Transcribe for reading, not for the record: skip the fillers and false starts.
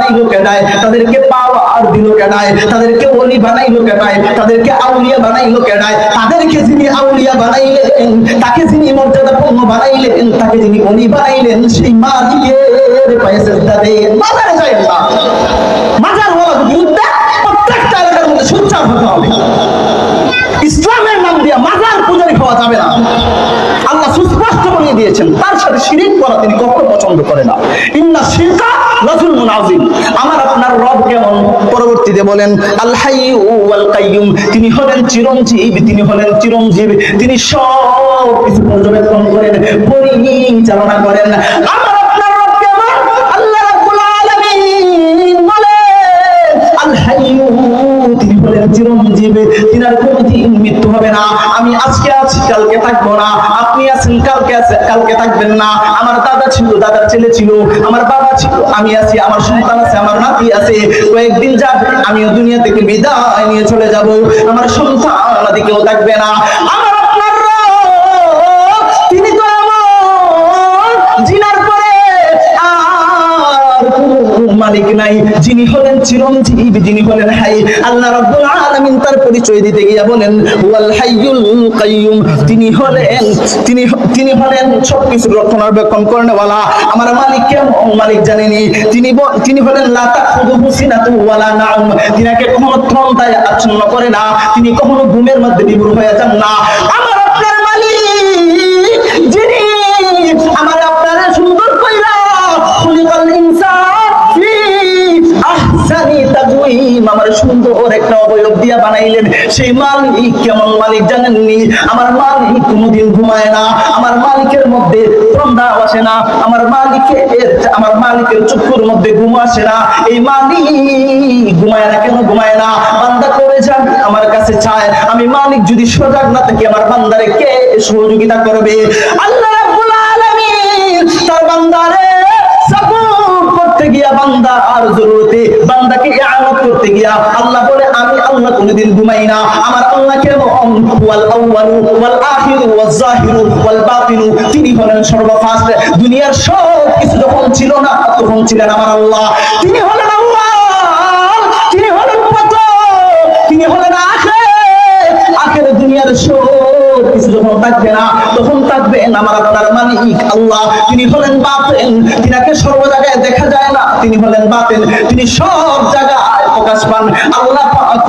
বানাইলো কেডায়, তাদেরকে পাওয়ার দিল কেডায়, তাদেরকে ওলি বানাইলো কেডায়, তাদেরকে আউলিয়া বানাইলো কেডায়, তাদেরকে যিনি আউলিয়া বানাইলেন, তাকে যিনি মর্যাদাপূর্ণ বানাইলেন, তাকে যিনি ওলি বানাইলেন, সেই মালিকের পায়ে সিজদা দেন। মাজারে যায় না, মাজার ওয়ালা বিরুদ্ধে প্রত্যেকটা এলাকার মধ্যে সোচ্চার হতে হবে। ইসলামের নাম দিয়ে মাজার পূজারি হওয়া যাবে না। আল্লাহ সুস্পষ্ট বলে দিয়েছেন, তার সাথে শিরিক করা তিনি কখনো পছন্দ করে না। ইন্না শিরকা লাযুলমুন আযীম। আমার আপনার রব কেমন? পরবর্তীতে বলেন আল হাইয়ু ওয়াল কাইয়ুম, তিনি হলেন চিরঞ্জীব, তিনি হলেন চিরঞ্জীব, তিনি সব কিছু পর্যবেক্ষণ করেন, পরিচালনা করেন। আমার আপনার রব কেমন? আল্লাহ রাব্বুল আলামিন বলেন আল হাইয়ু, তিনি হলেন চিরঞ্জীব, তিনার কোনদিন মৃত্যু হবে না। আমি আজকে আছি, কালকে থাকবো না। আপনি আছেন, কালকে থাকবেন না। আমার দাদা ছিল, দাদার ছেলে ছিল, আমার বাবা ছিল, আমি আছি, আমার সন্তান আছে, আমার নাতি আছে। কয়েকদিন যাবে, আমিও দুনিয়া থেকে বিদায় নিয়ে চলে যাব। আমার সন্তান নাতি কেউ থাকবে না। আমার আপনার রব, তিনি তো এমন জিনার পরে মালিক নাই, যিনি হলেন চিরঞ্জীব, যিনি হলেন হাই। আল্লাহ রাব্বুল আলামিন তার পরিচয় দিতে গিয়া বলেন ওয়াল হাইয়ুল কাইয়ুম, তিনি হলেন সবকিছু রক্ষণাবেক্ষণ করেনওয়ালা। আমার মালিক কেমন? মালিক জানেনি। তিনি হলেন লা তাখুযুহু সিনাতু ওয়ালা নাউম, তিনাকে কখনো তন্দ্রায় আচ্ছন্ন করে না, তিনি কখনো ঘুমের মধ্যে বিভোর হয়ে যান না। আমার আপনার মালিক যিনি আমার আপনার সুন্দর কইরা খুলিকাল ইনসান ফি আহসানি তাকওয়িম, আমার সুন্দর একটা অবয়ব দিয়া বানাইলেন, সেই মালিক কেমন? মালিক জানেননি। আমার মালিক কোনোদিন ঘুমায় না, আমার মালিকের মধ্যে তন্দ্রা আসে না, আমার মালিকের চক্ষুর মধ্যে ঘুম আসে না। এই মালিক ঘুমায় না। কেন ঘুমায় না? বান্দা করে যান আমার কাছে চায়, আমি মালিক যদি সজাগ না থাকি, আমার বান্দারে কে সহযোগিতা করবে? আল্লাহ রাব্বুল আলামিন তার বান্দারে সাপোর্ট করতে গিয়া, বান্দার জরুরতে বান্দাকে ইআনাত করতে গিয়া আল্লাহ বলে আমি আল্লাহ কোনদিন ঘুমাই না। আমার আল্লাহ কেমন? ওয়াল আউয়ালু ওয়াল আখিরু ওয়াজ জাহিরু ওয়াল বাতিনু, তিনি হলেন সর্বফার্স্ট। দুনিয়ার সব কিছু যখন ছিল না, তখন ছিলেন আমার আল্লাহ। তিনি হলেন আউয়াল, তিনি হলেন প্রথম, তিনি হলেন আখির। দুনিয়ার সব কিছু যখন থাকবে না, তখন থাকবেন আমার আপনার মালিক আল্লাহ। তিনি হলেন বাতিন, তিনাকে সর্ব জায়গায় দেখা যায় না, তিনি হলেন বাতিন, তিনি সব জায়গায় প্রকাশ পান। আল্লাহ পাক